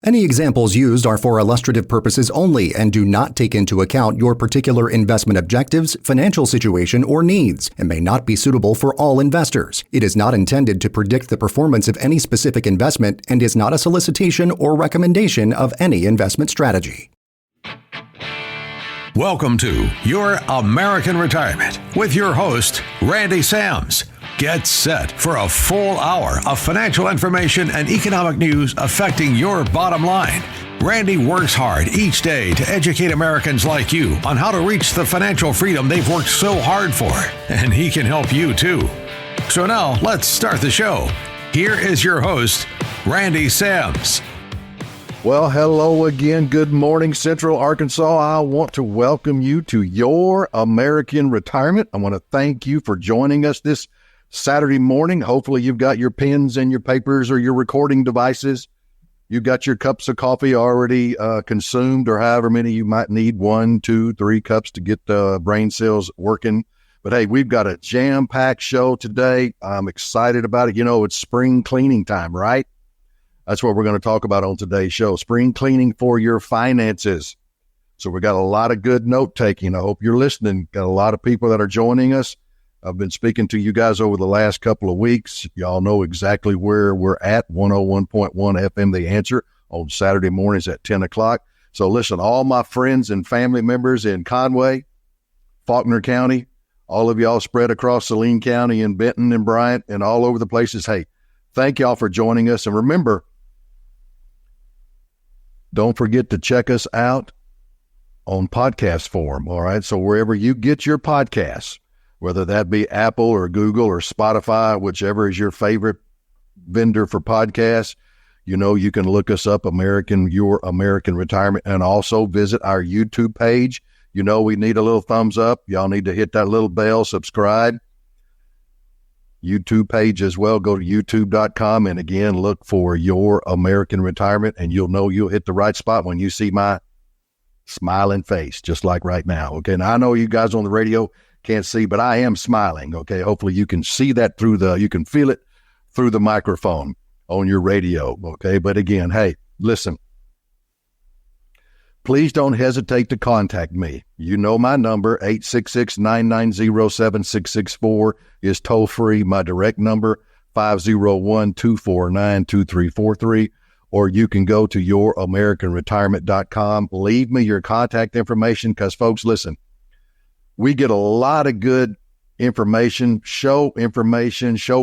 Any examples used are for illustrative purposes only and do not take into account your particular investment objectives, financial situation, or needs, and may not be suitable for all investors. It is not intended to predict the performance of any specific investment and is not a solicitation or recommendation of any investment strategy. Welcome to Your American Retirement with your host, Randy Sams. Get set for a full hour of financial information and economic news affecting your bottom line. Randy works hard each day to educate Americans like you on how to reach the financial freedom they've worked so hard for, and he can help you too. So now let's start the show. Here is your host, Randy Sams. Well, hello again. Good morning, Central Arkansas. I want to welcome you to Your American Retirement. I want to thank you for joining us this Saturday morning. Hopefully you've got your pens and your papers or your recording devices. You've got your cups of coffee already consumed, or however many you might need, 1, 2, 3 cups to get the brain cells working. But hey, we've got a jam-packed show today. I'm excited about it. You know, it's spring cleaning time, right? That's what we're going to talk about on today's show, spring cleaning for your finances. So we got a lot of good note-taking. I hope you're listening. Got a lot of people that are joining us. I've been speaking to you guys over the last couple of weeks. Y'all know exactly where we're at, 101.1 FM The Answer on Saturday mornings at 10 o'clock. So listen, all my friends and family members in Conway, Faulkner County, all of y'all spread across Saline County and Benton and Bryant and all over the places, hey, thank y'all for joining us. And remember, don't forget to check us out on podcast form, all right? So wherever you get your podcasts, whether that be Apple or Google or Spotify, whichever is your favorite vendor for podcasts, you know, you can look us up, Your American Retirement, and also visit our YouTube page. You know, we need a little thumbs up. Y'all need to hit that little bell, subscribe. YouTube page as well. Go to youtube.com and again, look for Your American Retirement, and you'll know you'll hit the right spot when you see my smiling face, just like right now. Okay. Now I know you guys on the radio can't see, but I am smiling. Okay. Hopefully you can see that you can feel it through the microphone on your radio. Okay. But again, hey, listen, please don't hesitate to contact me. You know my number, 866-990-7664 is toll free. My direct number, 501-249-2343. Or you can go to youramericanretirement.com. Leave me your contact information because, folks, listen, we get a lot of good information, show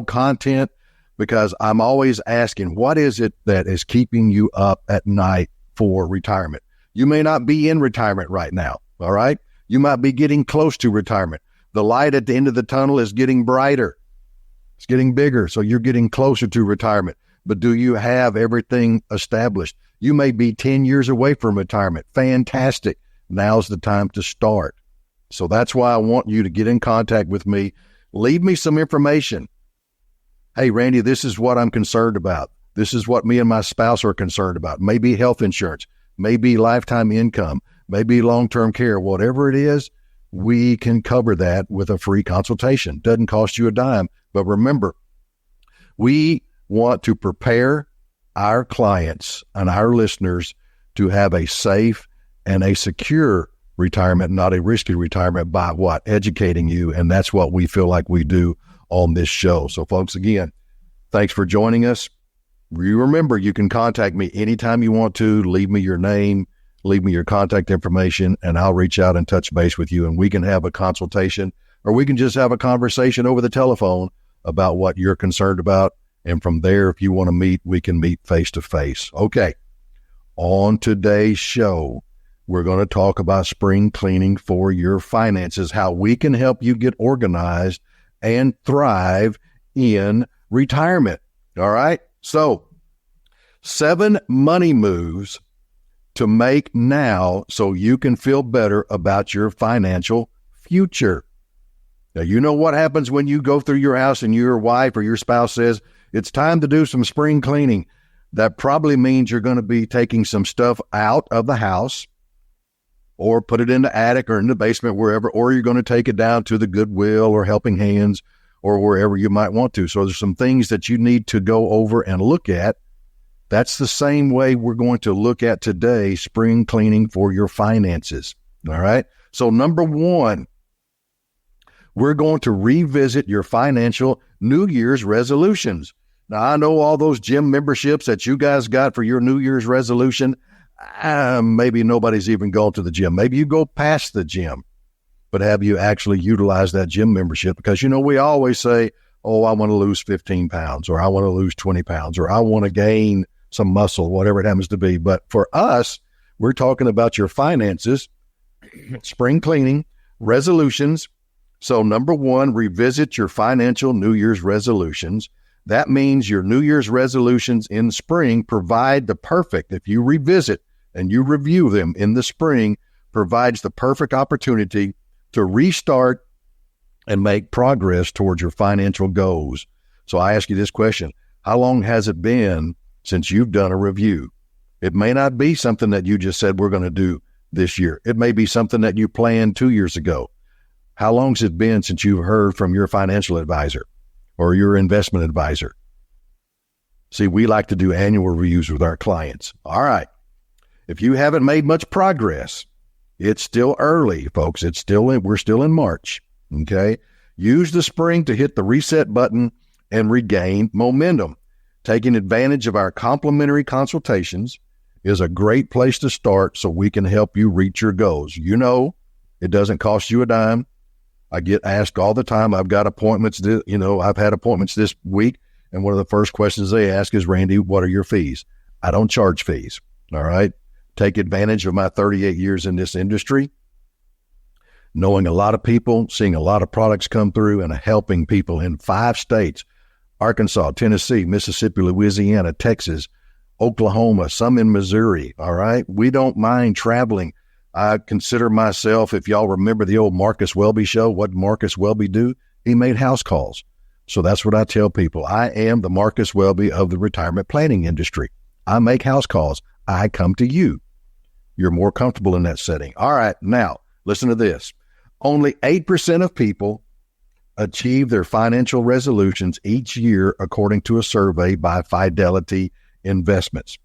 content, because I'm always asking, what is it that is keeping you up at night for retirement? You may not be in retirement right now, all right? You might be getting close to retirement. The light at the end of the tunnel is getting brighter. It's getting bigger, so you're getting closer to retirement. But do you have everything established? You may be 10 years away from retirement. Fantastic. Now's the time to start. So that's why I want you to get in contact with me. Leave me some information. Hey, Randy, this is what I'm concerned about. This is what me and my spouse are concerned about. Maybe health insurance, maybe lifetime income, maybe long-term care, whatever it is, we can cover that with a free consultation. Doesn't cost you a dime. But remember, we want to prepare our clients and our listeners to have a safe and a secure retirement, not a risky retirement, by what? Educating you. And that's what we feel like we do on this show. So folks, again, thanks for joining us. You remember, you can contact me anytime you want to. Leave me your name, leave me your contact information, and I'll reach out and touch base with you, and we can have a consultation, or we can just have a conversation over the telephone about what you're concerned about. And from there, if you want to meet, we can meet face to face. Okay. On today's show, we're going to talk about spring cleaning for your finances, how we can help you get organized and thrive in retirement. All right. So 7 money moves to make now so you can feel better about your financial future. Now, you know what happens when you go through your house and your wife or your spouse says, it's time to do some spring cleaning. That probably means you're going to be taking some stuff out of the house or put it in the attic or in the basement, wherever, or you're going to take it down to the Goodwill or Helping Hands or wherever you might want to. So there's some things that you need to go over and look at That's the same way we're going to look at today, spring cleaning for your finances. All right. So number one, we're going to revisit your financial New Year's resolutions. Now, I know all those gym memberships that you guys got for your New Year's resolution, maybe nobody's even gone to the gym. Maybe you go past the gym, but have you actually utilized that gym membership? Because, we always say, oh, I want to lose 15 pounds, or I want to lose 20 pounds, or I want to gain some muscle, whatever it happens to be. But for us, we're talking about your finances, spring cleaning, resolutions. So number one, revisit your financial New Year's resolutions. That means your New Year's resolutions in spring provide the perfect, if you revisit and you review them in the spring, provides the perfect opportunity to restart and make progress towards your financial goals. So I ask you this question: how long has it been since you've done a review? It may not be something that you just said we're going to do this year. It may be something that you planned 2 years ago. How long has it been since you've heard from your financial advisor or your investment advisor? See, we like to do annual reviews with our clients. All right. If you haven't made much progress, it's still early, folks. We're still in March. Okay. Use the spring to hit the reset button and regain momentum. Taking advantage of our complimentary consultations is a great place to start so we can help you reach your goals. It doesn't cost you a dime. I get asked all the time. I've got appointments, I've had appointments this week, and one of the first questions they ask is, Randy, what are your fees? I don't charge fees. All right. Take advantage of my 38 years in this industry, knowing a lot of people, seeing a lot of products come through, and helping people in 5 states: Arkansas, Tennessee, Mississippi, Louisiana, Texas, Oklahoma, some in Missouri. All right. We don't mind traveling. I consider myself, if y'all remember the old Marcus Welby show, what did Marcus Welby do? He made house calls. So that's what I tell people. I am the Marcus Welby of the retirement planning industry. I make house calls. I come to you. You're more comfortable in that setting. All right. Now, listen to this. Only 8% of people achieve their financial resolutions each year, according to a survey by Fidelity Investments.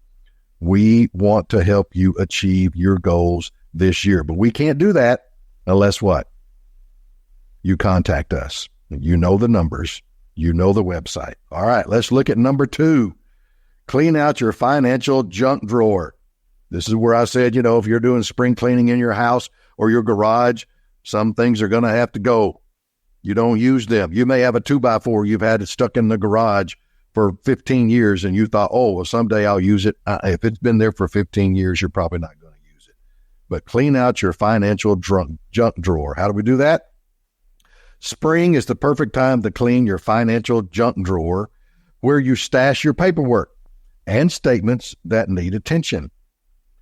We want to help you achieve your goals this year, but we can't do that unless what? You contact us. You know the numbers. You know the website. All right, let's look at number 2. Clean out your financial junk drawer. This is where I said, if you're doing spring cleaning in your house or your garage, some things are going to have to go. You don't use them. You may have a 2x4 you've had it stuck in the garage for 15 years and you thought, oh, well, someday I'll use it. If it's been there for 15 years, you're probably not going to use it. But clean out your financial junk drawer. How do we do that? Spring is the perfect time to clean your financial junk drawer, where you stash your paperwork and statements that need attention.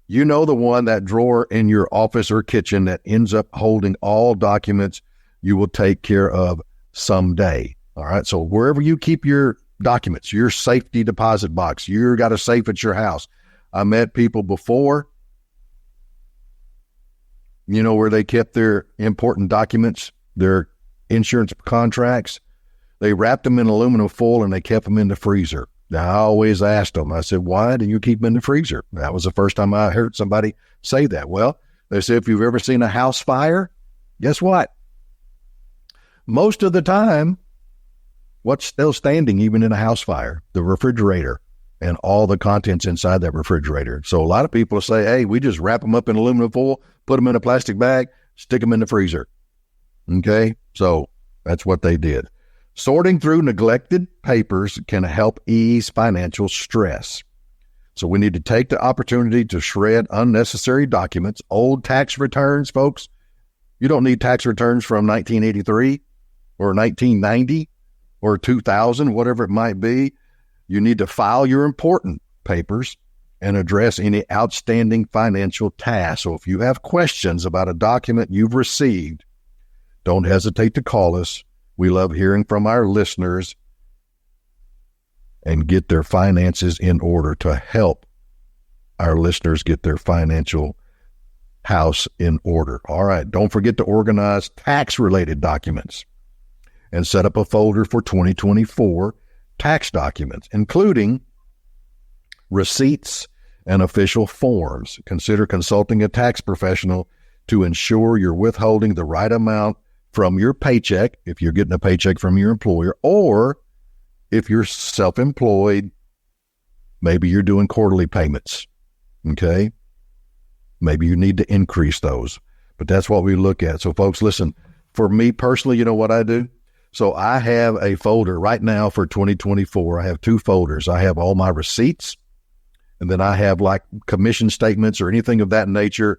The one, that drawer in your office or kitchen that ends up holding all documents you will take care of someday. All right. So wherever you keep your documents, your safety deposit box, you got a safe at your house. I met people before, where they kept their important documents, their insurance contracts. They wrapped them in aluminum foil and they kept them in the freezer. Now, I always asked them, I said, why do you keep them in the freezer? That was the first time I heard somebody say that. Well, they said, if you've ever seen a house fire, guess what? Most of the time, what's still standing, even in a house fire? The refrigerator and all the contents inside that refrigerator. So a lot of people say, hey, we just wrap them up in aluminum foil, put them in a plastic bag, stick them in the freezer. Okay, so that's what they did. Sorting through neglected papers can help ease financial stress. So we need to take the opportunity to shred unnecessary documents. Old tax returns, folks. You don't need tax returns from 1983 or 1990 or 2000, whatever it might be. You need to file your important papers and address any outstanding financial tasks. So if you have questions about a document you've received, don't hesitate to call us. We love hearing from our listeners and get their finances in order, to help our listeners get their financial house in order. All right. Don't forget to organize tax-related documents and set up a folder for 2024 tax documents, including receipts, and official forms. Consider consulting a tax professional to ensure you're withholding the right amount from your paycheck, if you're getting a paycheck from your employer, or if you're self-employed, maybe you're doing quarterly payments, okay? Maybe you need to increase those, but that's what we look at. So folks, listen, for me personally, you know what I do? So I have a folder right now for 2024. I have 2 folders. I have all my receipts, and then I have like commission statements or anything of that nature.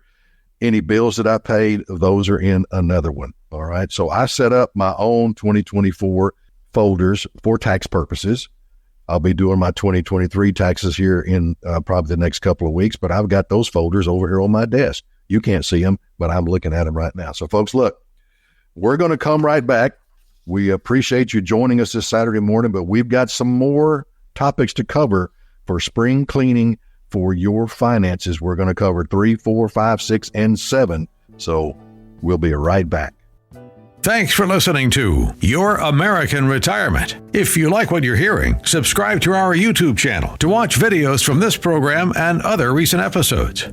Any bills that I paid, those are in another one. All right. So I set up my own 2024 folders for tax purposes. I'll be doing my 2023 taxes here in probably the next couple of weeks, but I've got those folders over here on my desk. You can't see them, but I'm looking at them right now. So folks, look, we're going to come right back. We appreciate you joining us this Saturday morning, but we've got some more topics to cover for spring cleaning for your finances. We're going to cover 3, 4, 5, 6, and 7. So we'll be right back. Thanks for listening to Your American Retirement. If you like what you're hearing, subscribe to our YouTube channel to watch videos from this program and other recent episodes.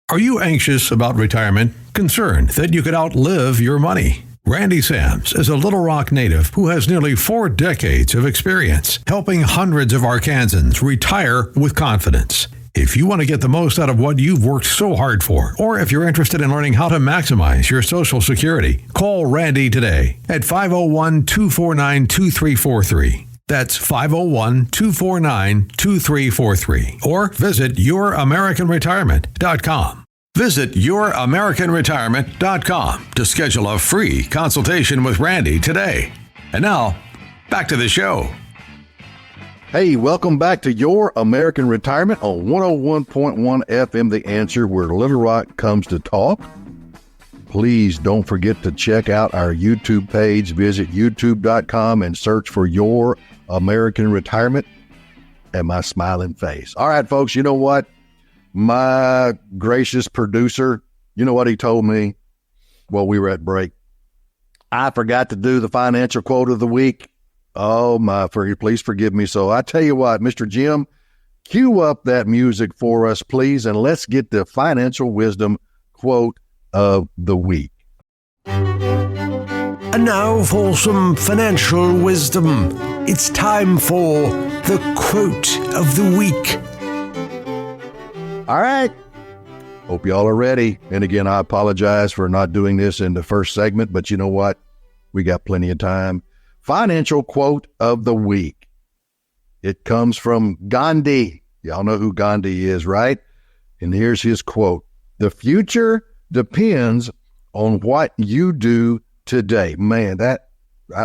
Are you anxious about retirement? Concerned that you could outlive your money? Randy Sams is a Little Rock native who has nearly 4 decades of experience helping hundreds of Arkansans retire with confidence. If you want to get the most out of what you've worked so hard for, or if you're interested in learning how to maximize your Social Security, call Randy today at 501-249-2343. That's 501-249-2343. Or visit YourAmericanRetirement.com. Visit YourAmericanRetirement.com to schedule a free consultation with Randy today. And now, back to the show. Hey, welcome back to Your American Retirement on 101.1 FM, The Answer, where Little Rock comes to talk. Please don't forget to check out our YouTube page. Visit youtube.com and search for Your American Retirement and my smiling face. All right, folks, you know what? My gracious producer, you know what he told me while we were at break? I forgot to do the financial quote of the week. Oh, please forgive me. So I tell you what, Mr. Jim, cue up that music for us, please, and let's get the financial wisdom quote of the week. And now for some financial wisdom. It's time for the quote of the week. All right. Hope y'all are ready. And again, I apologize for not doing this in the first segment, but you know what? We got plenty of time. Financial quote of the week. It comes from Gandhi. Y'all know who Gandhi is, right? And here's his quote. The future depends on what you do today. Man,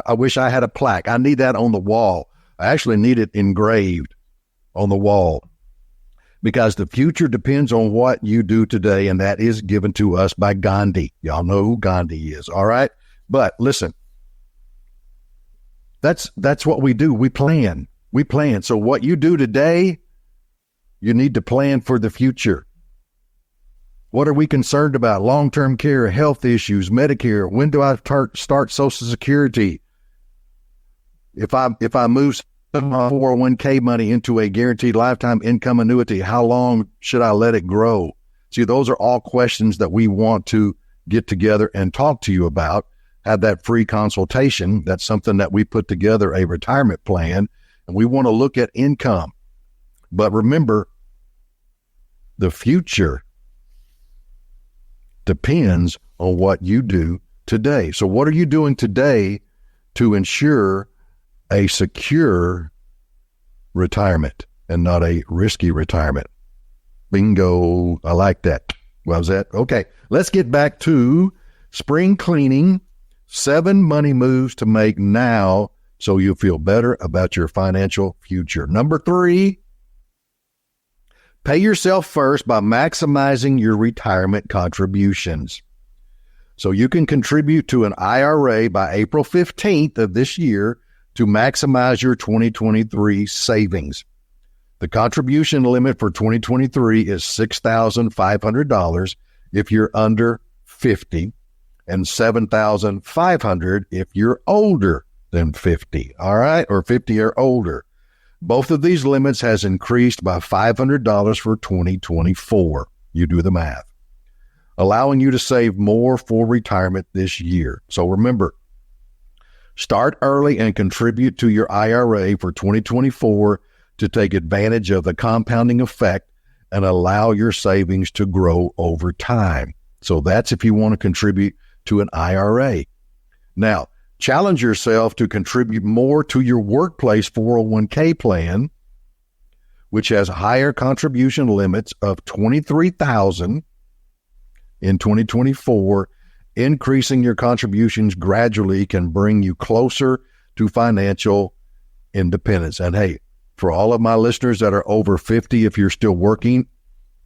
I wish I had a plaque. I need that on the wall. I actually need it engraved on the wall because the future depends on what you do today, and that is given to us by Gandhi. Y'all know who Gandhi is, all right? But listen, that's what we do. We plan. So what you do today, you need to plan for the future. What are we concerned about? Long-term care, health issues, Medicare. When do I start Social Security? If I move my 401k money into a guaranteed lifetime income annuity, how long should I let it grow? See, those are all questions that we want to get together and talk to you about. Have that free consultation. That's something that we put together, a retirement plan, and we want to look at income. But remember, the future depends on what you do today. So what are you doing today to ensure a secure retirement and not a risky retirement? Bingo. I like that. What was that? Okay. Let's get back to spring cleaning. 7 money moves to make now so you feel better about your financial future. Number 3, pay yourself first by maximizing your retirement contributions. So you can contribute to an IRA by April 15th of this year to maximize your 2023 savings. The contribution limit for 2023 is $6,500 if you're under 50 and $7,500 if you're older than 50, all right, or 50 or older. Both of these limits has increased by $500 for 2024. You do the math, allowing you to save more for retirement this year. So remember, start early and contribute to your IRA for 2024 to take advantage of the compounding effect and allow your savings to grow over time. So that's if you want to contribute to an IRA. Now, challenge yourself to contribute more to your workplace 401k plan, which has higher contribution limits of $23,000 in 2024. Increasing your contributions gradually can bring you closer to financial independence. And hey, for all of my listeners that are over 50, if you're still working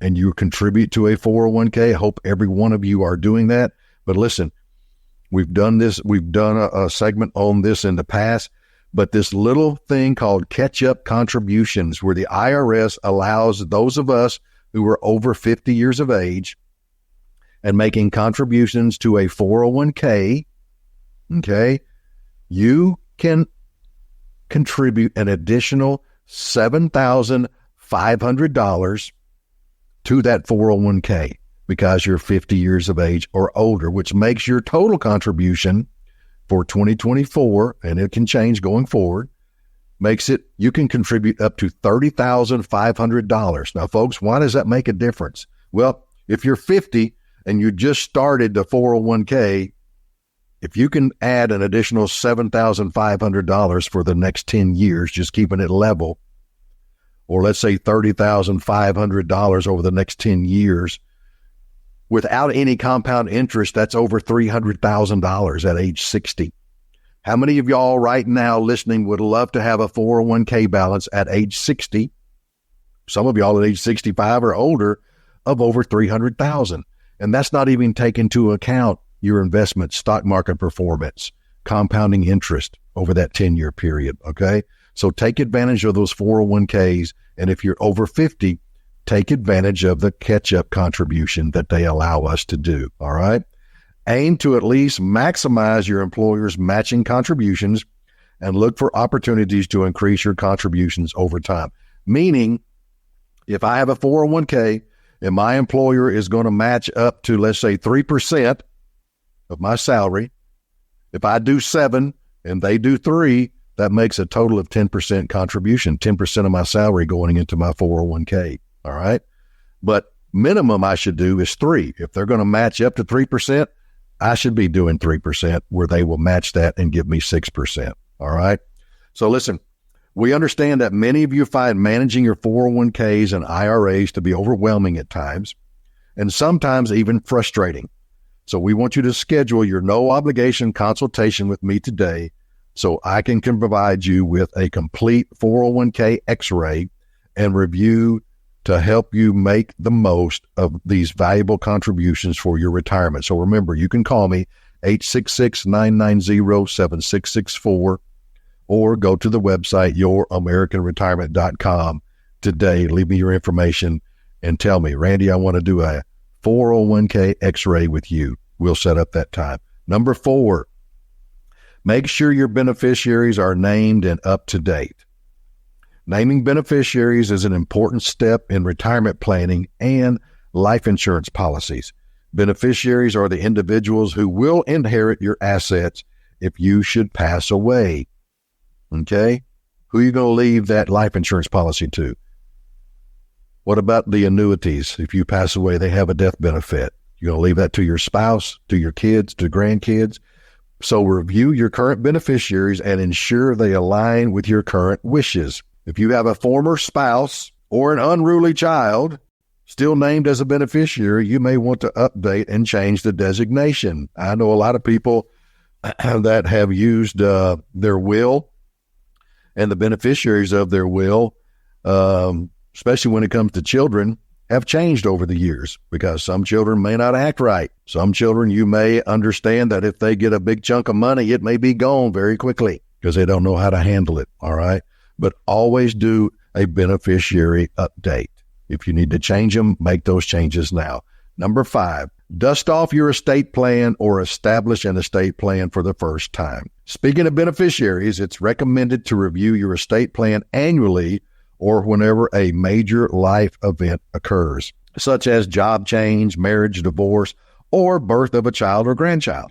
and you contribute to a 401k, I hope every one of you are doing that. But listen, we've done a segment on this in the past, but this little thing called catch-up contributions, where the IRS allows those of us who are over 50 years of age and making contributions to a 401k, okay, you can contribute an additional $7,500 to that 401k because you're 50 years of age or older, which makes your total contribution for 2024, and it can change going forward, makes it, you can contribute up to $30,500. Now, folks, why does that make a difference? Well, if you're 50 and you just started the 401k, if you can add an additional $7,500 for the next 10 years, just keeping it level, or let's say $30,500 over the next 10 years, without any compound interest, that's over $300,000 at age 60. How many of y'all right now listening would love to have a 401k balance at age 60? Some of y'all at age 65 or older of over $300,000. And that's not even taking into account your investment, stock market performance, compounding interest over that 10-year period, okay? So take advantage of those 401ks, and if you're over 50, take advantage of the catch-up contribution that they allow us to do, all right? Aim to at least maximize your employer's matching contributions and look for opportunities to increase your contributions over time. Meaning, if I have a 401k and my employer is going to match up to, let's say, 3% of my salary, if I do 7 and they do 3, that makes a total of 10% contribution, 10% of my salary going into my 401k, all right? But minimum I should do is 3. If they're going to match up to 3%, I should be doing 3% where they will match that and give me 6%, all right? So listen, we understand that many of you find managing your 401ks and IRAs to be overwhelming at times, and sometimes even frustrating. So we want you to schedule your no-obligation consultation with me today so I can provide you with a complete 401k x-ray and review to help you make the most of these valuable contributions for your retirement. So remember, you can call me 866-990-7664 or go to the website youramericanretirement.com today. Leave me your information and tell me, Randy, I want to do a 401k x-ray with you. We'll set up that time. Number 4, make sure your beneficiaries are named and up to date. Naming beneficiaries is an important step in retirement planning and life insurance policies. Beneficiaries are the individuals who will inherit your assets if you should pass away. Okay? Who are you going to leave that life insurance policy to? What about the annuities? If you pass away, they have a death benefit. You're going to leave that to your spouse, to your kids, to grandkids. So review your current beneficiaries and ensure they align with your current wishes. If you have a former spouse or an unruly child still named as a beneficiary, you may want to update and change the designation. I know a lot of people that have used their will and the beneficiaries of their will, especially when it comes to children, have changed over the years because some children may not act right. Some children, you may understand that if they get a big chunk of money, it may be gone very quickly because they don't know how to handle it, all right? But always do a beneficiary update. If you need to change them, make those changes now. Number 5, dust off your estate plan or establish an estate plan for the first time. Speaking of beneficiaries, it's recommended to review your estate plan annually or whenever a major life event occurs, such as job change, marriage, divorce, or birth of a child or grandchild.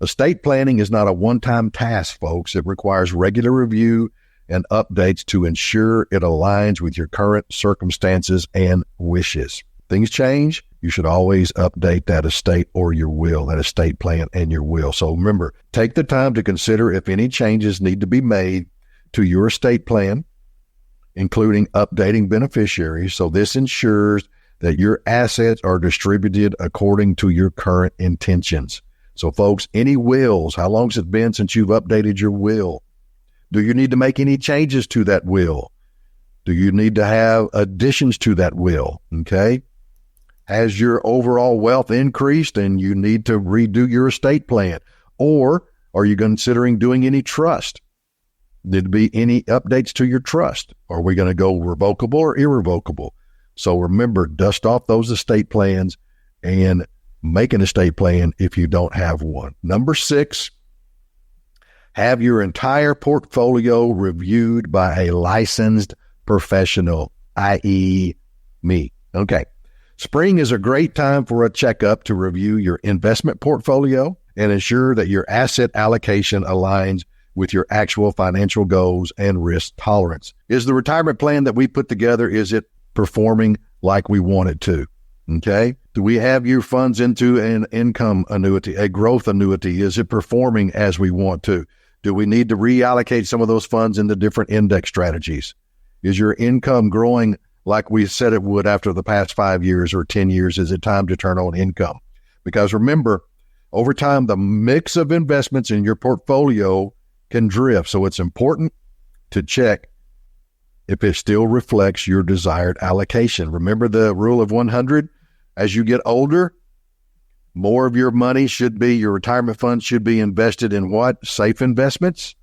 Estate planning is not a one-time task, folks. It requires regular review and updates to ensure it aligns with your current circumstances and wishes. Things change. You should always update that estate or your will, that estate plan and your will. So remember, take the time to consider if any changes need to be made to your estate plan, including updating beneficiaries. So this ensures that your assets are distributed according to your current intentions. So folks, any wills, how long has it been since you've updated your will? Do you need to make any changes to that will? Do you need to have additions to that will? Okay. Has your overall wealth increased and you need to redo your estate plan? Or are you considering doing any trust? Did there be any updates to your trust? Are we going to go revocable or irrevocable? So remember, dust off those estate plans and make an estate plan if you don't have one. Number 6, have your entire portfolio reviewed by a licensed professional, i.e. me. Okay. Spring is a great time for a checkup to review your investment portfolio and ensure that your asset allocation aligns with your actual financial goals and risk tolerance. Is the retirement plan that we put together, is it performing like we want it to? Okay. Do we have your funds into an income annuity, a growth annuity? Is it performing as we want to? Do we need to reallocate some of those funds into different index strategies? Is your income growing like we said it would after the past 5 years or 10 years? Is it time to turn on income? Because remember, over time, the mix of investments in your portfolio can drift. So it's important to check if it still reflects your desired allocation. Remember the rule of 100? As you get older, more of your money should be, your retirement fund should be invested in what? Safe investments,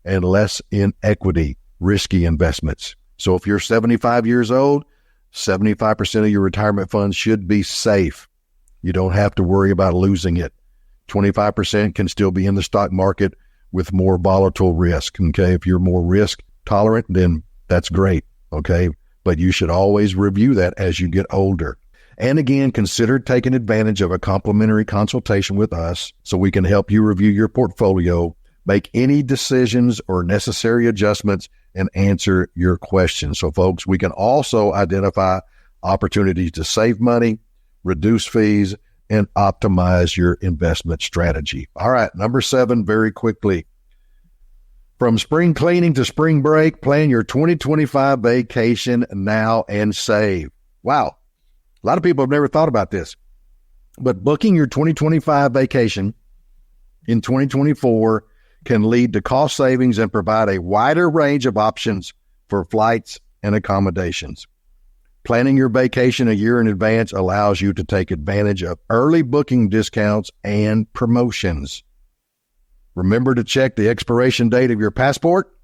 and less in equity, risky investments. So if you're 75 years old, 75% of your retirement funds should be safe. You don't have to worry about losing it. 25% can still be in the stock market with more volatile risk. Okay. If you're more risk tolerant, then that's great. Okay. But you should always review that as you get older. And again, consider taking advantage of a complimentary consultation with us so we can help you review your portfolio, make any decisions or necessary adjustments, and answer your questions. So folks, we can also identify opportunities to save money, reduce fees, and optimize your investment strategy. All right, number 7, very quickly. From spring cleaning to spring break, plan your 2025 vacation now and save. Wow. A lot of people have never thought about this, but booking your 2025 vacation in 2024 can lead to cost savings and provide a wider range of options for flights and accommodations. Planning your vacation a year in advance allows you to take advantage of early booking discounts and promotions. Remember to check the expiration date of your passport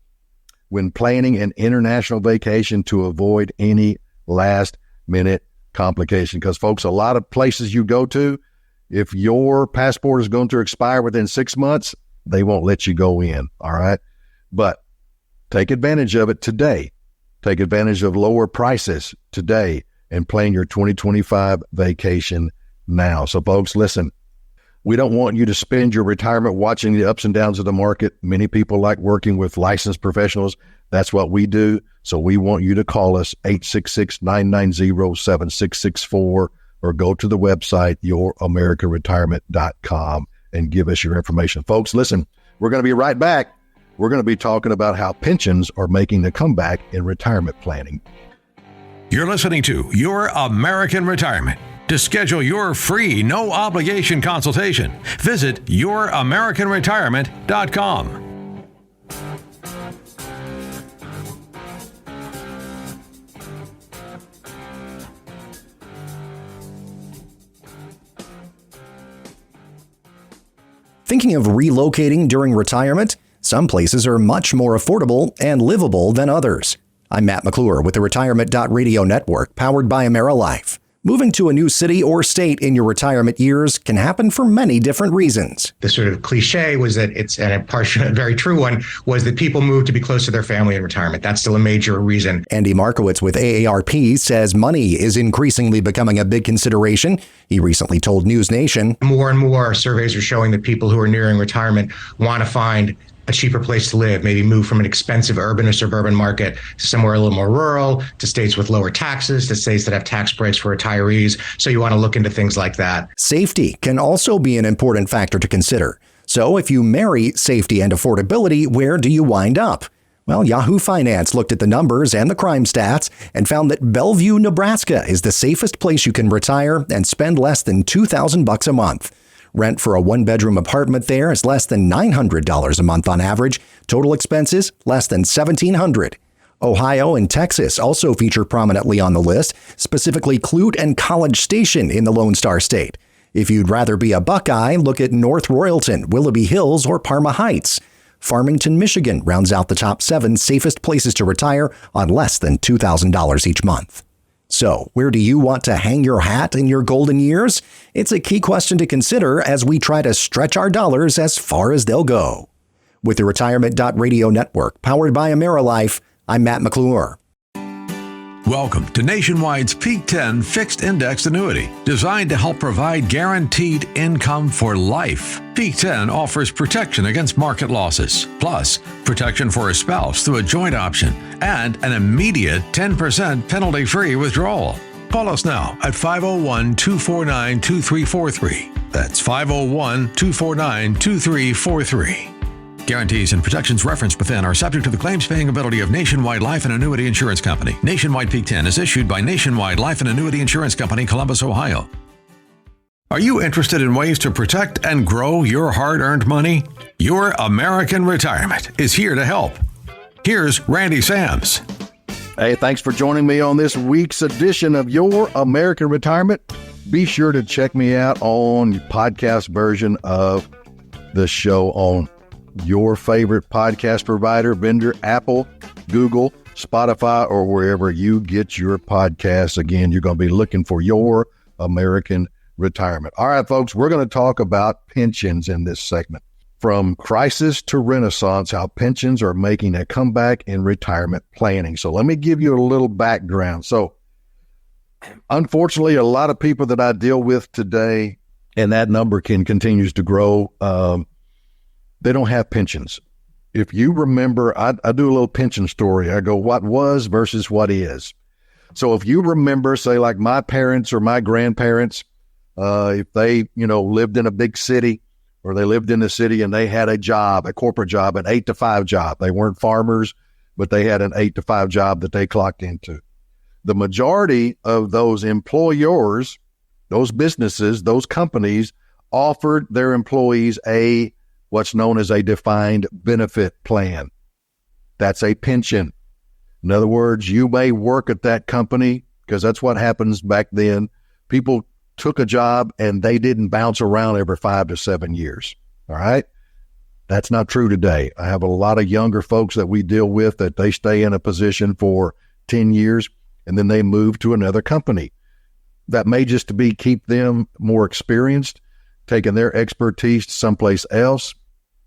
when planning an international vacation to avoid any last-minute complication. Because, folks, a lot of places you go to, if your passport is going to expire within 6 months, they won't let you go in, all right? But take advantage of it today. Take advantage of lower prices today and plan your 2025 vacation now. So, folks, listen, we don't want you to spend your retirement watching the ups and downs of the market. Many people like working with licensed professionals. That's what we do. So we want you to call us 866-990-7664 or go to the website, youramericanretirement.com, and give us your information. Folks, listen, we're going to be right back. We're going to be talking about how pensions are making a comeback in retirement planning. You're listening to Your American Retirement. To schedule your free, no-obligation consultation, visit youramericanretirement.com. Thinking of relocating during retirement? Some places are much more affordable and livable than others. I'm Matt McClure with the Retirement.radio network powered by AmeriLife. Moving to a new city or state in your retirement years can happen for many different reasons. The sort of cliche was that a very true one, was that people move to be close to their family in retirement. That's still a major reason. Andy Markowitz with AARP says money is increasingly becoming a big consideration. He recently told News Nation, more and more surveys are showing that people who are nearing retirement want to find a cheaper place to live, maybe move from an expensive urban or suburban market to somewhere a little more rural, to states with lower taxes, to states that have tax breaks for retirees. So you want to look into things like that. Safety can also be an important factor to consider. So if you marry safety and affordability, where do you wind up? Well, Yahoo Finance looked at the numbers and the crime stats and found that Bellevue, Nebraska is the safest place you can retire and spend less than $2,000 a month. Rent for a one-bedroom apartment there is less than $900 a month on average. Total expenses, less than $1,700. Ohio and Texas also feature prominently on the list, specifically Clute and College Station in the Lone Star State. If you'd rather be a Buckeye, look at North Royalton, Willoughby Hills, or Parma Heights. Farmington, Michigan rounds out the top 7 safest places to retire on less than $2,000 each month. So, where do you want to hang your hat in your golden years? It's a key question to consider as we try to stretch our dollars as far as they'll go. With the Retirement.radio network powered by AmeriLife, I'm Matt McClure. Welcome to Nationwide's Peak 10 Fixed Indexed Annuity, designed to help provide guaranteed income for life. Peak 10 offers protection against market losses, plus protection for a spouse through a joint option, and an immediate 10% penalty-free withdrawal. Call us now at 501-249-2343. That's 501-249-2343. Guarantees and protections referenced within are subject to the claims-paying ability of Nationwide Life and Annuity Insurance Company. Nationwide Peak 10 is issued by Nationwide Life and Annuity Insurance Company, Columbus, Ohio. Are you interested in ways to protect and grow your hard-earned money? Your American Retirement is here to help. Here's Randy Sams. Hey, thanks for joining me on this week's edition of Your American Retirement. Be sure to check me out on the podcast version of the show on your favorite podcast provider, vendor, Apple, Google, Spotify, or wherever you get your podcasts. Again, you're going to be looking for Your American Retirement. All right, folks, we're going to talk about pensions in this segment. From crisis to renaissance, how pensions are making a comeback in retirement planning. So let me give you a little background. So unfortunately, a lot of people that I deal with today, and that number continues to grow, they don't have pensions. If you remember, I do a little pension story. I go, what was versus what is. So if you remember, say like my parents or my grandparents, if they, lived in a big city or they lived in the city and they had a job, a corporate job, an 8-to-5 job. They weren't farmers, but they had an 8-to-5 job that they clocked into. The majority of those employers, those businesses, those companies offered their employees what's known as a defined benefit plan. That's a pension. In other words, you may work at that company because that's what happens back then. People took a job and they didn't bounce around every 5 to 7 years. All right. That's not true today. I have a lot of younger folks that we deal with that they stay in a position for 10 years and then they move to another company. That may just keep them more experienced, taking their expertise to someplace else.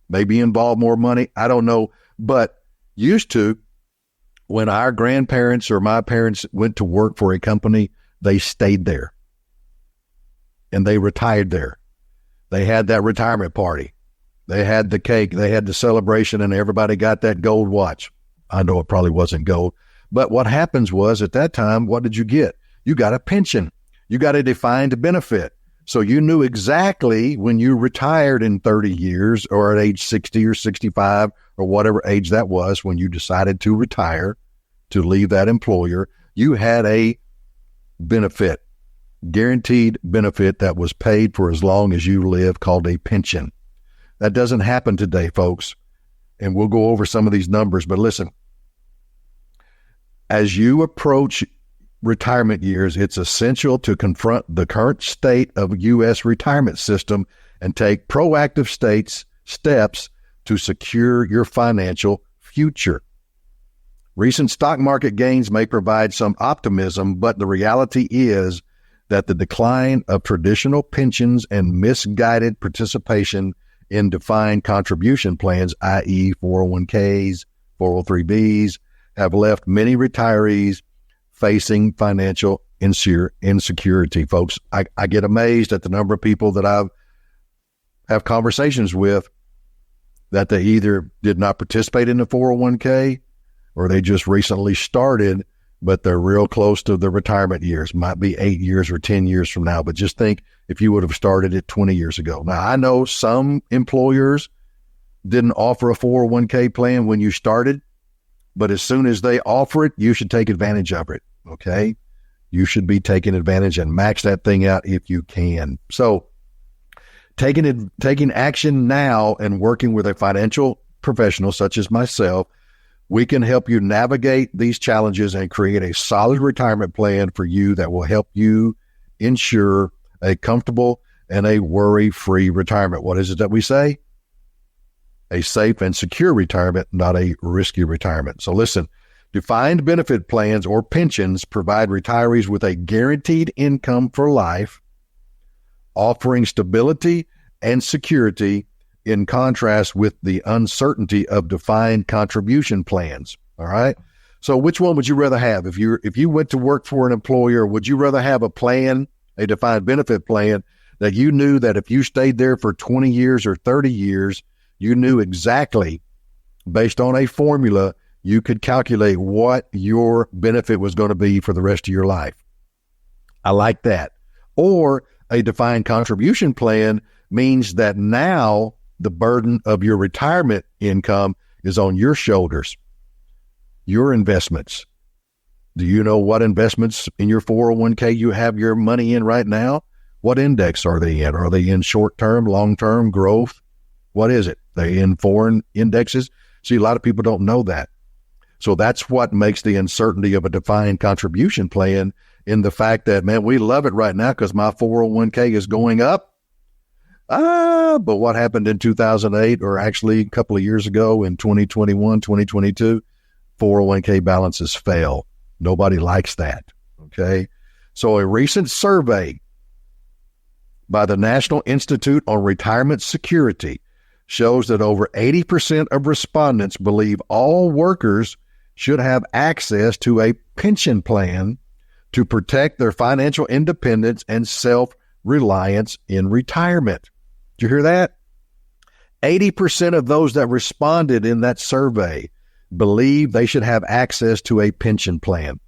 Maybe involve more money. I don't know. But used to, when our grandparents or my parents went to work for a company, they stayed there and they retired there. They had that retirement party. They had the cake. They had the celebration and everybody got that gold watch. I know it probably wasn't gold. But what happens was at that time, what did you get? You got a pension. You got a defined benefit. So you knew exactly when you retired in 30 years or at age 60 or 65 or whatever age that was when you decided to retire, to leave that employer, you had a benefit, guaranteed benefit that was paid for as long as you live called a pension. That doesn't happen today, folks. And we'll go over some of these numbers, but listen, as you approach retirement years, it's essential to confront the current state of U.S. retirement system and take proactive steps to secure your financial future. Recent stock market gains may provide some optimism, but the reality is that the decline of traditional pensions and misguided participation in defined contribution plans, i.e. 401ks, 403bs, have left many retirees facing financial insecurity. Folks, I get amazed at the number of people that I have conversations with that they either did not participate in the 401k or they just recently started, but they're real close to the retirement years. Might be 8 years or 10 years from now, but just think if you would have started it 20 years ago. Now, I know some employers didn't offer a 401k plan when you started, but as soon as they offer it, you should take advantage of it, okay? You should be taking advantage and max that thing out if you can. So taking action now and working with a financial professional such as myself, we can help you navigate these challenges and create a solid retirement plan for you that will help you ensure a comfortable and a worry-free retirement. What is it that we say? A safe and secure retirement, not a risky retirement. So listen, defined benefit plans or pensions provide retirees with a guaranteed income for life, offering stability and security in contrast with the uncertainty of defined contribution plans. All right. So which one would you rather have? If you went to work for an employer, would you rather have a plan, a defined benefit plan that you knew that if you stayed there for 20 years or 30 years, you knew exactly based on a formula, you could calculate what your benefit was going to be for the rest of your life? I like that. Or a defined contribution plan means that now the burden of your retirement income is on your shoulders. Your investments. Do you know what investments in your 401k you have your money in right now? What index are they in? Are they in short-term, long-term, growth? What is it? They in foreign indexes? See, a lot of people don't know that. So that's what makes the uncertainty of a defined contribution plan in the fact that, man, we love it right now because my 401k is going up. But what happened in 2008 or actually a couple of years ago in 2021, 2022, 401k balances fell. Nobody likes that. Okay. So a recent survey by the National Institute on Retirement Security shows that over 80% of respondents believe all workers should have access to a pension plan to protect their financial independence and self-reliance in retirement. Did you hear that? 80% of those that responded in that survey believe they should have access to a pension plan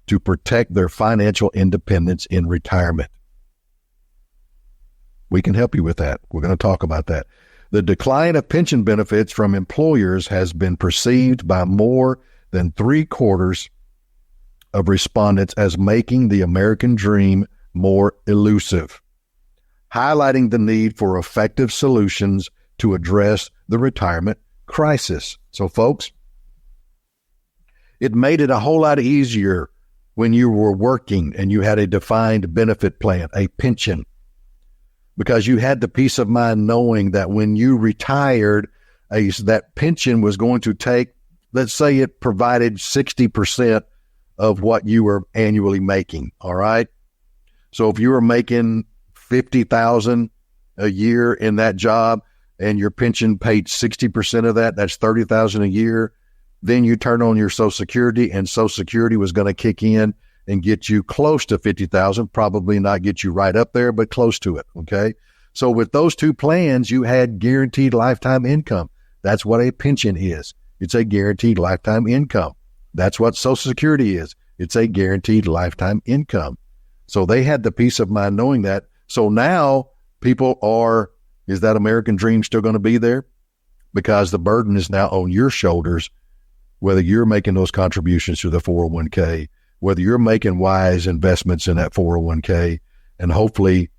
to protect their financial independence in retirement. We can help you with that. We're going to talk about that. The decline of pension benefits from employers has been perceived by more than 3/4 of respondents as making the American dream more elusive, highlighting the need for effective solutions to address the retirement crisis. So, folks, it made it a whole lot easier when you were working and you had a defined benefit plan, a pension, because you had the peace of mind knowing that when you retired, that pension was going to take, let's say it provided 60% of what you were annually making, all right? So if you were making $50,000 a year in that job and your pension paid 60% of that, that's $30,000 a year, then you turn on your Social Security and Social Security was going to kick in and get you close to $50,000, probably not get you right up there, but close to it, okay? So with those two plans, you had guaranteed lifetime income. That's what a pension is. It's a guaranteed lifetime income. That's what Social Security is. It's a guaranteed lifetime income. So they had the peace of mind knowing that. So now people are, is that American dream still going to be there? Because the burden is now on your shoulders, whether you're making those contributions to the 401k, whether you're making wise investments in that 401k, and hopefully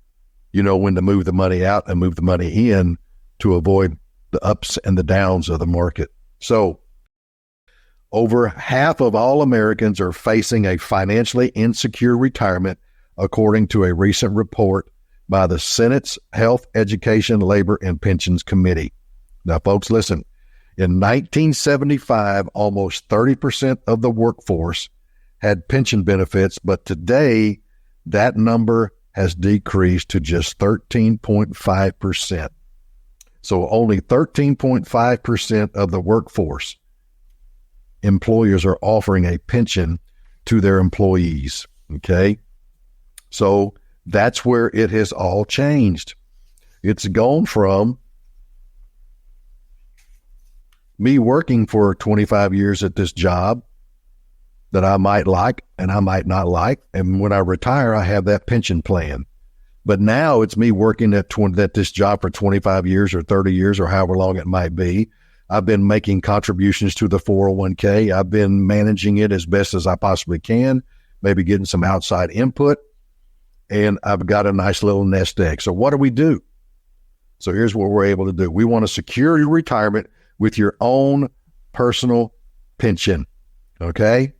you know when to move the money out and move the money in to avoid the ups and the downs of the market. So over half of all Americans are facing a financially insecure retirement, according to a recent report by the Senate's Health, Education, Labor, and Pensions Committee. Now, folks, listen, In 1975, almost 30% of the workforce had pension benefits, but today that number has decreased to just 13.5%. So only 13.5% of the workforce employers are offering a pension to their employees. Okay. So that's where it has all changed. It's gone from me working for 25 years at this job that I might like and I might not like. And when I retire, I have that pension plan. But now it's me working at this job for 25 years or 30 years or however long it might be. I've been making contributions to the 401k. I've been managing it as best as I possibly can, maybe getting some outside input. And I've got a nice little nest egg. So what do we do? So here's what we're able to do. We want to secure your retirement with your own personal pension. Okay?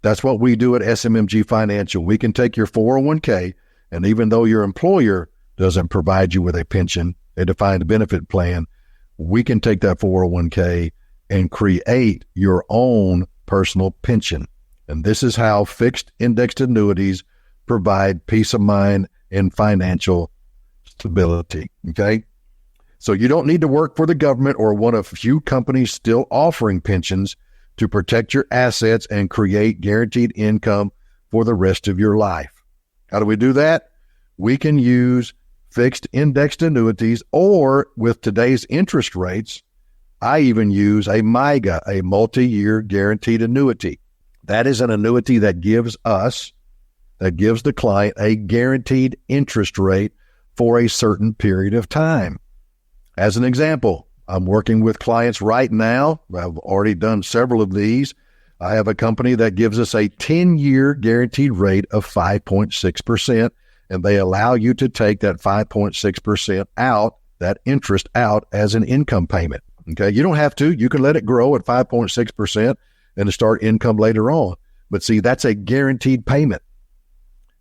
That's what we do at SMMG Financial. We can take your 401k, and even though your employer doesn't provide you with a pension, a defined benefit plan, we can take that 401k and create your own personal pension. And this is how fixed indexed annuities provide peace of mind and financial stability. Okay? So you don't need to work for the government or one of few companies still offering pensions to protect your assets and create guaranteed income for the rest of your life. How do we do that? We can use fixed indexed annuities, or with today's interest rates, I even use a MIGA, a multi-year guaranteed annuity. That is an annuity that gives the client a guaranteed interest rate for a certain period of time. As an example, I'm working with clients right now. I've already done several of these. I have a company that gives us a 10-year guaranteed rate of 5.6%, and they allow you to take that 5.6% out, that interest out, as an income payment. Okay, you don't have to. You can let it grow at 5.6% and to start income later on. But see, that's a guaranteed payment.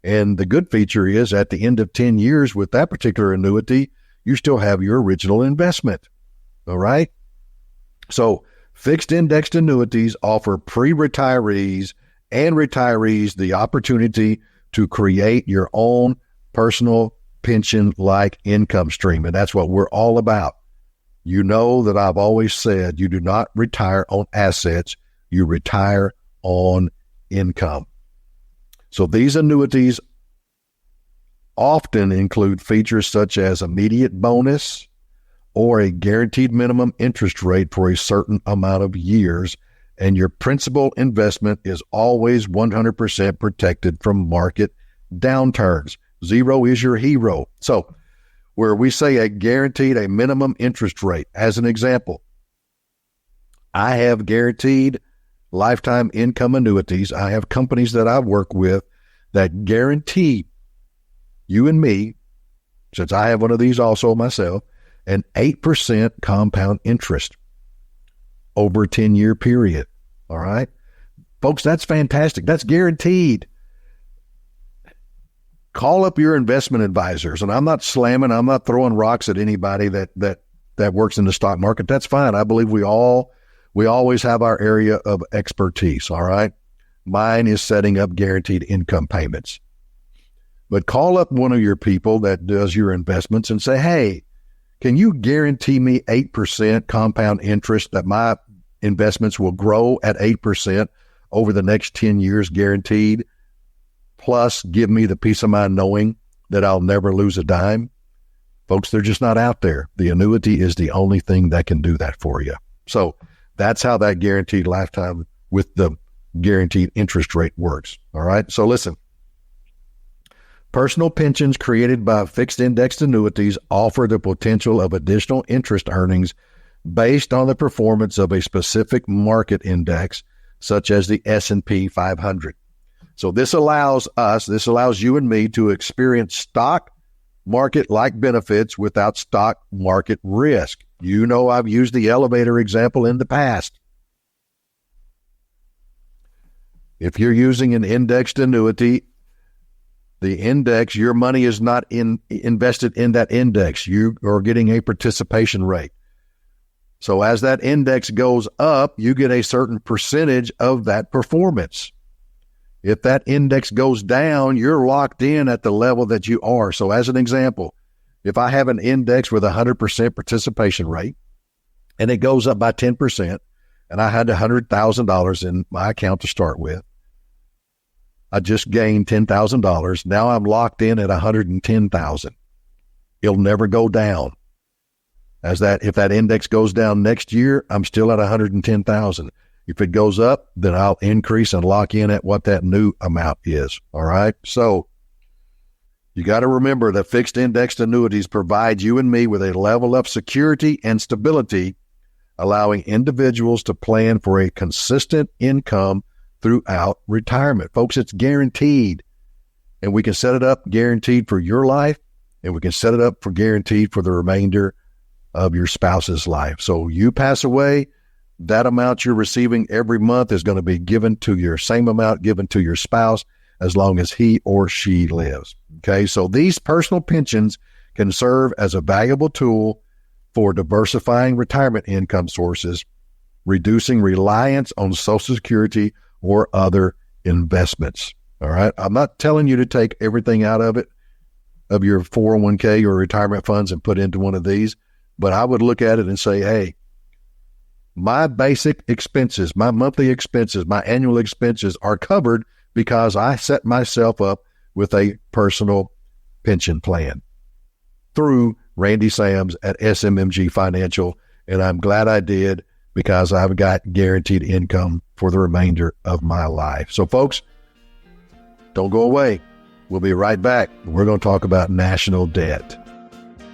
And the good feature is at the end of 10 years with that particular annuity, you still have your original investment. All right? So fixed indexed annuities offer pre-retirees and retirees the opportunity to create your own personal pension-like income stream. And that's what we're all about. You know that I've always said you do not retire on assets, you retire on income. So these annuities often include features such as immediate bonus or a guaranteed minimum interest rate for a certain amount of years, and your principal investment is always 100% protected from market downturns. Zero is your hero. So where we say a minimum interest rate, as an example, I have guaranteed lifetime income annuities. I have companies that I work with that guarantee you and me, since I have one of these also myself, an 8% compound interest over a 10-year period. All right? Folks, that's fantastic. That's guaranteed. Call up your investment advisors. And I'm not slamming, I'm not throwing rocks at anybody that works in the stock market. That's fine. I believe we always have our area of expertise. All right? Mine is setting up guaranteed income payments. But call up one of your people that does your investments and say, hey, can you guarantee me 8% compound interest, that my investments will grow at 8% over the next 10 years guaranteed, plus give me the peace of mind knowing that I'll never lose a dime? Folks, they're just not out there. The annuity is the only thing that can do that for you. So that's how that guaranteed lifetime with the guaranteed interest rate works. All right. So listen. Personal pensions created by fixed indexed annuities offer the potential of additional interest earnings based on the performance of a specific market index, such as the S&P 500. So this allows you and me to experience stock market-like benefits without stock market risk. You know, I've used the elevator example in the past. If you're using an indexed annuity, the index, your money is not invested in that index. You are getting a participation rate. So as that index goes up, you get a certain percentage of that performance. If that index goes down, you're locked in at the level that you are. So as an example, if I have an index with 100% participation rate and it goes up by 10%, and I had $100,000 in my account to start with, I just gained $10,000. Now I'm locked in at $110,000. It'll never go down. If that index goes down next year, I'm still at $110,000. If it goes up, then I'll increase and lock in at what that new amount is. All right. So you got to remember that fixed indexed annuities provide you and me with a level of security and stability, allowing individuals to plan for a consistent income throughout retirement. Folks, it's guaranteed. And we can set it up guaranteed for your life, and we can set it up for guaranteed for the remainder of your spouse's life. So you pass away, that amount you're receiving every month is going to be given to your same amount given to your spouse as long as he or she lives. Okay, so these personal pensions can serve as a valuable tool for diversifying retirement income sources, reducing reliance on Social Security or other investments. All right, I'm not telling you to take everything out of it, of your 401k or retirement funds, and put into one of these, but I would look at it and say, hey, my basic expenses, my monthly expenses, my annual expenses are covered because I set myself up with a personal pension plan through Randy Sams at SMMG Financial. And I'm glad I did, because I've got guaranteed income for the remainder of my life. So folks, don't go away. We'll be right back. We're going to talk about national debt.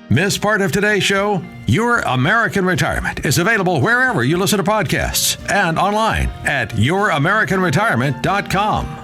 Miss part of today's show? Your American Retirement is available wherever you listen to podcasts and online at youramericanretirement.com.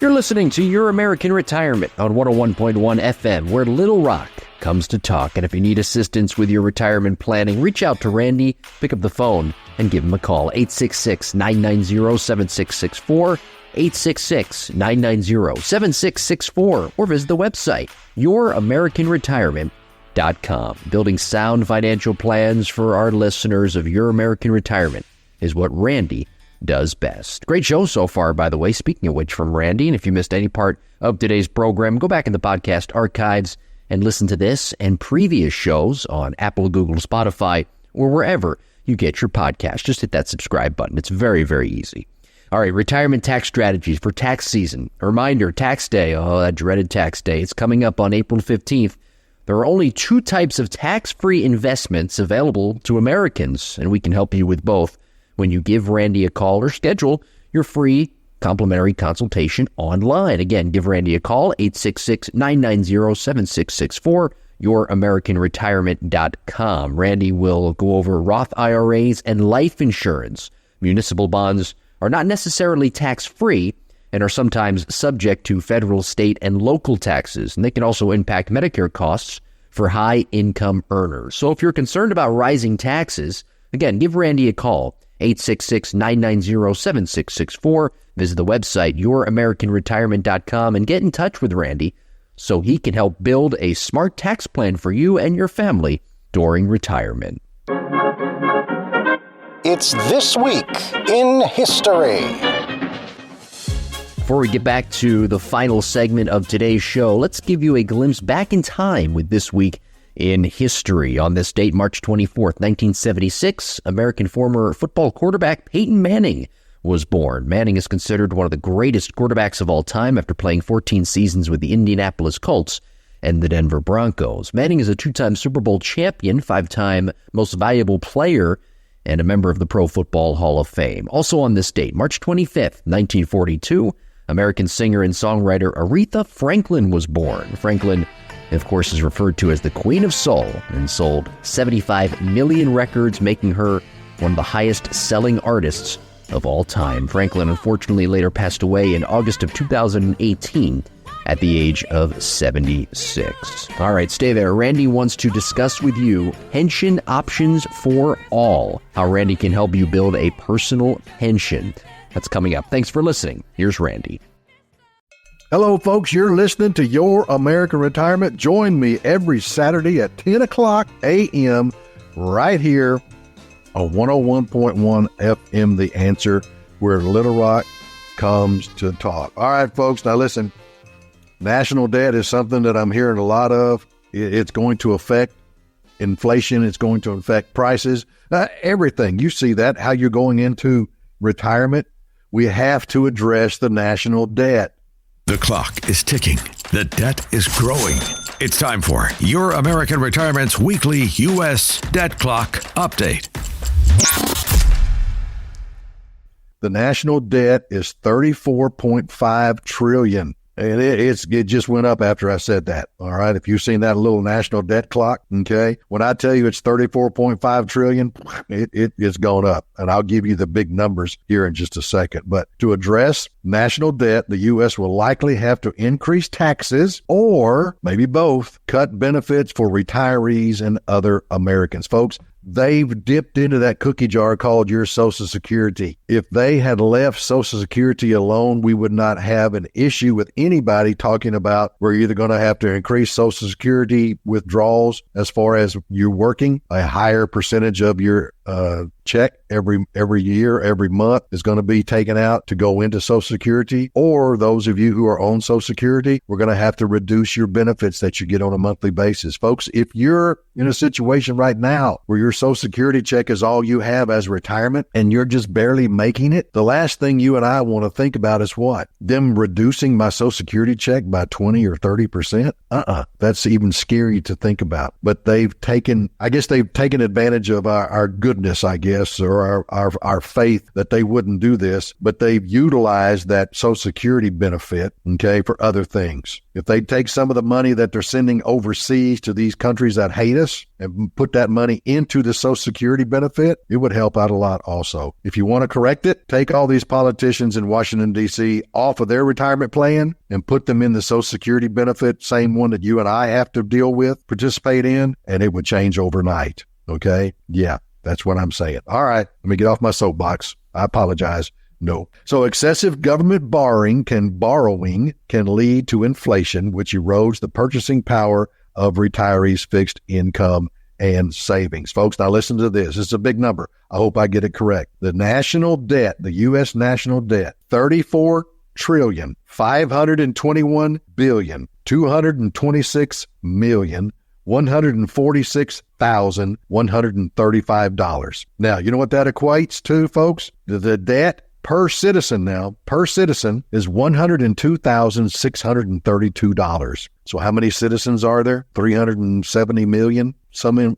You're listening to Your American Retirement on 101.1 FM, where Little Rock comes to talk. And if you need assistance with your retirement planning, reach out to Randy, pick up the phone, and give him a call. 866-990-7664, 866-990-7664, or visit the website, youramericanretirement.com. Building sound financial plans for our listeners of Your American Retirement is what Randy does best. Great show so far, by the way. Speaking of which, from Randy, and if you missed any part of today's program, go back in the podcast archives and listen to this and previous shows on Apple, Google, Spotify, or wherever you get your podcast. Just hit that subscribe button. It's very, very easy. All right, retirement tax strategies for tax season. A reminder, tax day, that dreaded tax day. It's coming up on April 15th. There are only two types of tax-free investments available to Americans, and we can help you with both when you give Randy a call or schedule your free complimentary consultation online. Again, give Randy a call, 866-990-7664, youramericanretirement.com. Randy will go over Roth IRAs and life insurance. Municipal bonds are not necessarily tax-free and are sometimes subject to federal, state, and local taxes, and they can also impact Medicare costs for high-income earners. So if you're concerned about rising taxes, again, give Randy a call, 866-990-7664. Visit the website, youramericanretirement.com, and get in touch with Randy so he can help build a smart tax plan for you and your family during retirement. It's This Week in History. Before we get back to the final segment of today's show, let's give you a glimpse back in time with This Week in History. On this date, March 24th, 1976, American former football quarterback Peyton Manning was born. Manning is considered one of the greatest quarterbacks of all time after playing 14 seasons with the Indianapolis Colts and the Denver Broncos. Manning is a two-time Super Bowl champion, five-time most valuable player, and a member of the Pro Football Hall of Fame. Also on this date, March 25th, 1942, American singer and songwriter Aretha Franklin was born. Franklin, of course, is referred to as the Queen of Soul and sold 75 million records, making her one of the highest-selling artists of all time. Franklin unfortunately later passed away in August of 2018 at the age of 76. All right, stay there. Randy wants to discuss with you pension options for all, how Randy can help you build a personal pension. That's coming up. Thanks for listening. Here's Randy. Hello, folks. You're listening to Your American Retirement. Join me every Saturday at 10 o'clock a.m. right here on 101.1 FM, The Answer, where Little Rock comes to talk. All right, folks. Now, listen, national debt is something that I'm hearing a lot of. It's going to affect inflation. It's going to affect prices, everything. You see that, how you're going into retirement. We have to address the national debt. The clock is ticking. The debt is growing. It's time for Your American Retirement's weekly U.S. Debt Clock Update. The national debt is $34.5 trillion. And it just went up after I said that. All right. If you've seen that little national debt clock, okay, when I tell you it's 34.5 trillion, it's gone up. And I'll give you the big numbers here in just a second. But to address national debt, the U.S. will likely have to increase taxes or maybe both, cut benefits for retirees and other Americans. Folks, they've dipped into that cookie jar called your Social Security. If they had left Social Security alone, we would not have an issue with anybody talking about we're either going to have to increase Social Security withdrawals as far as you're working, a higher percentage of your check every year, every month is going to be taken out to go into Social Security, or those of you who are on Social Security, we're going to have to reduce your benefits that you get on a monthly basis. Folks, if you're in a situation right now where your Social Security check is all you have as retirement and you're just barely making it, the last thing you and I want to think about is what? Them reducing my Social Security check by 20 or 30%? That's even scary to think about. But they've taken advantage of our goodness, I guess, or our faith that they wouldn't do this, but they've utilized that Social Security benefit, okay, for other things. If they take some of the money that they're sending overseas to these countries that hate us and put that money into the Social Security benefit, it would help out a lot also. If you want to correct it, take all these politicians in Washington, D.C. off of their retirement plan and put them in the Social Security benefit, same one that you and I have to deal with, participate in, and it would change overnight, okay? Yeah. That's what I'm saying. All right, let me get off my soapbox. I apologize. No. So excessive government borrowing can lead to inflation, which erodes the purchasing power of retirees' fixed income and savings. Folks, now listen to this. This is a big number. I hope I get it correct. The national debt, the U.S. national debt, $34,521,226,146,135. Now, you know what that equates to, folks? The debt per citizen is $102,632. So how many citizens are there? 370 million? Somewhere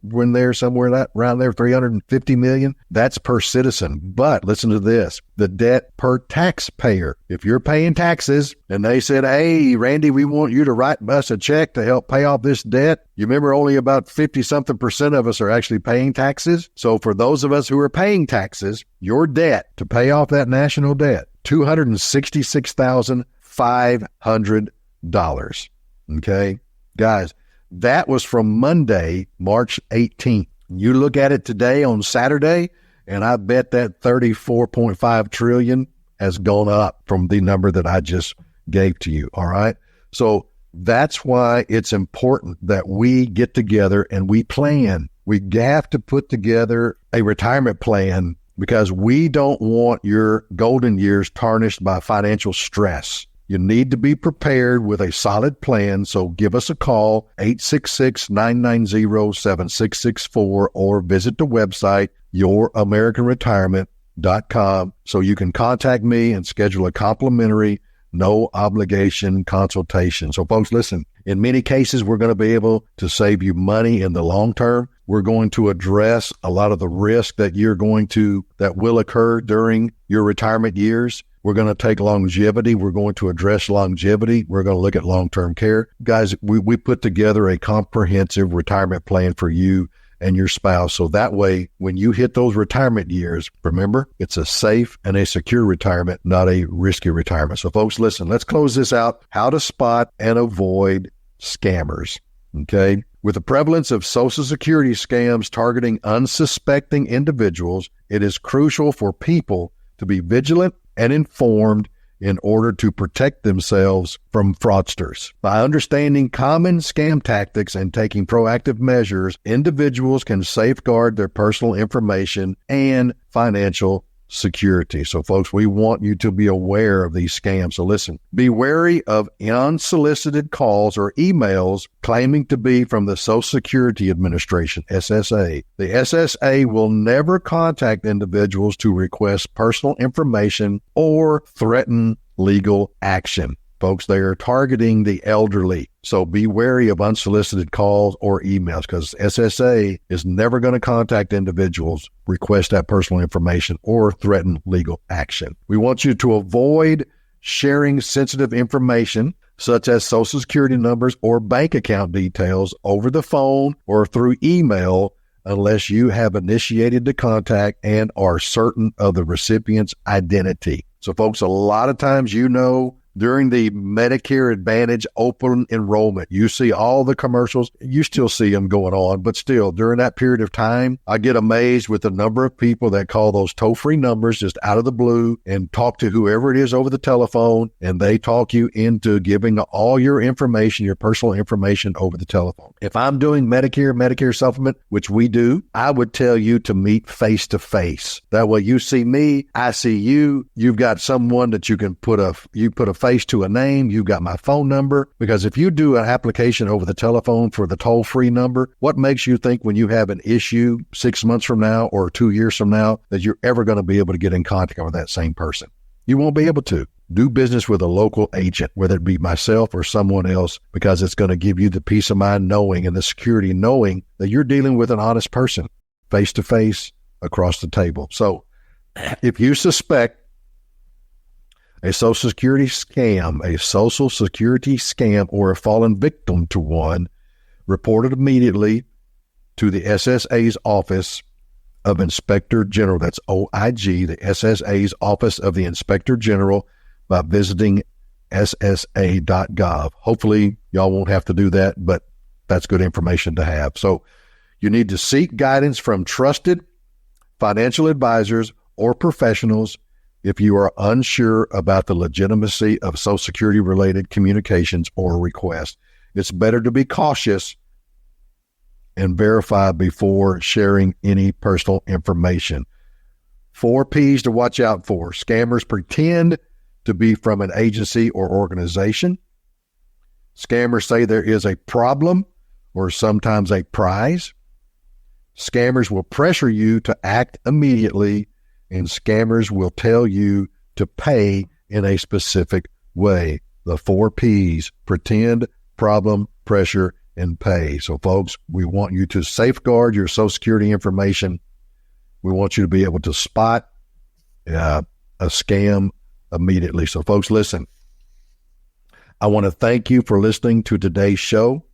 around there, 350 million. That's per citizen. But listen to this, the debt per taxpayer. If you're paying taxes and they said, hey, Randy, we want you to write us a check to help pay off this debt. You remember only about 50-something% of us are actually paying taxes. So for those of us who are paying taxes, your debt to pay off that national debt, $266,500. Okay, guys. That was from Monday, March 18th. You look at it today on Saturday, and I bet that 34.5 trillion has gone up from the number that I just gave to you. All right. So that's why it's important that we get together and we plan. We have to put together a retirement plan because we don't want your golden years tarnished by financial stress. You need to be prepared with a solid plan, so give us a call, 866-990-7664, or visit the website, youramericanretirement.com, so you can contact me and schedule a complimentary, no-obligation consultation. So, folks, listen, in many cases, we're going to be able to save you money in the long term. We're going to address a lot of the risk that will occur during your retirement years. We're going to take longevity. We're going to address longevity. We're going to look at long-term care. Guys, we put together a comprehensive retirement plan for you and your spouse. So that way, when you hit those retirement years, remember, it's a safe and a secure retirement, not a risky retirement. So folks, listen, let's close this out. How to spot and avoid scammers. Okay. With the prevalence of Social Security scams targeting unsuspecting individuals, it is crucial for people to be vigilant and informed in order to protect themselves from fraudsters. By understanding common scam tactics and taking proactive measures, individuals can safeguard their personal information and financial security. So folks, we want you to be aware of these scams. So listen, be wary of unsolicited calls or emails claiming to be from the Social Security Administration, SSA. The SSA will never contact individuals to request personal information or threaten legal action. Folks, they are targeting the elderly. So be wary of unsolicited calls or emails, because SSA is never going to contact individuals, request that personal information, or threaten legal action. We want you to avoid sharing sensitive information such as Social Security numbers or bank account details over the phone or through email unless you have initiated the contact and are certain of the recipient's identity. So folks, a lot of times, during the Medicare Advantage open enrollment, you see all the commercials. You still see them going on, but still, during that period of time, I get amazed with the number of people that call those toll-free numbers just out of the blue and talk to whoever it is over the telephone, and they talk you into giving all your information, your personal information, over the telephone. If I'm doing Medicare supplement, which we do, I would tell you to meet face-to-face. That way you see me, I see you. You've got someone that you can put a face to a name. You've got my phone number. Because if you do an application over the telephone for the toll-free number, what makes you think when you have an issue 6 months from now or 2 years from now that you're ever going to be able to get in contact with that same person? You won't be able to. Do business with a local agent, whether it be myself or someone else, because it's going to give you the peace of mind knowing and the security knowing that you're dealing with an honest person, face-to-face, across the table. So if you suspect a Social Security scam, or a fallen victim to one, report it immediately to the SSA's Office of Inspector General. That's OIG, the SSA's Office of the Inspector General, by visiting ssa.gov. Hopefully, y'all won't have to do that, but that's good information to have. So you need to seek guidance from trusted financial advisors or professionals if you are unsure about the legitimacy of Social Security-related communications or requests. It's better to be cautious and verify before sharing any personal information. 4 P's to watch out for. Scammers pretend to be from an agency or organization. Scammers say there is a problem or sometimes a prize. Scammers will pressure you to act immediately, and scammers will tell you to pay in a specific way. The 4 P's: pretend, problem, pressure, and pay. So folks, we want you to safeguard your Social Security information. We want you to be able to spot a scam immediately. So folks, listen, I want to thank you for listening to today's show,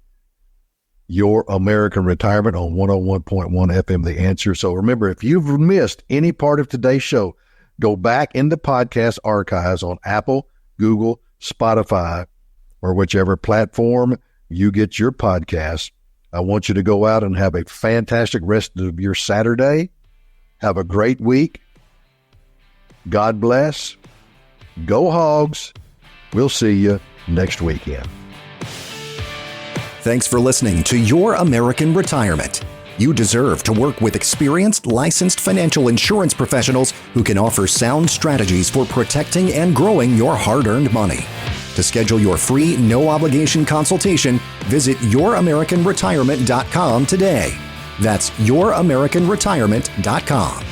Your American Retirement, on 101.1 FM, The Answer. So remember, if you've missed any part of today's show, go back in the podcast archives on Apple, Google, Spotify, or whichever platform you get your podcasts. I want you to go out and have a fantastic rest of your Saturday. Have a great week. God bless. Go Hogs. We'll see you next weekend. Thanks for listening to Your American Retirement. You deserve to work with experienced, licensed financial insurance professionals who can offer sound strategies for protecting and growing your hard-earned money. To schedule your free, no-obligation consultation, visit YourAmericanRetirement.com today. That's YourAmericanRetirement.com.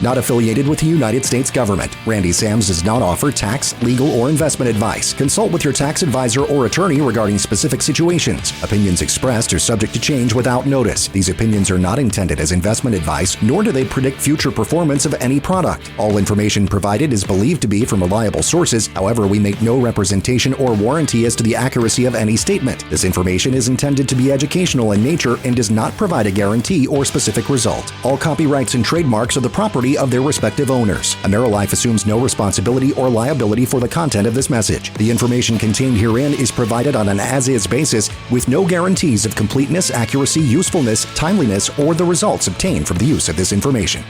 Not affiliated with the United States government. Randy Sams does not offer tax, legal, or investment advice. Consult with your tax advisor or attorney regarding specific situations. Opinions expressed are subject to change without notice. These opinions are not intended as investment advice, nor do they predict future performance of any product. All information provided is believed to be from reliable sources. However, we make no representation or warranty as to the accuracy of any statement. This information is intended to be educational in nature and does not provide a guarantee or specific result. All copyrights and trademarks are the property of their respective owners. AmeriLife assumes no responsibility or liability for the content of this message. The information contained herein is provided on an as-is basis with no guarantees of completeness, accuracy, usefulness, timeliness, or the results obtained from the use of this information.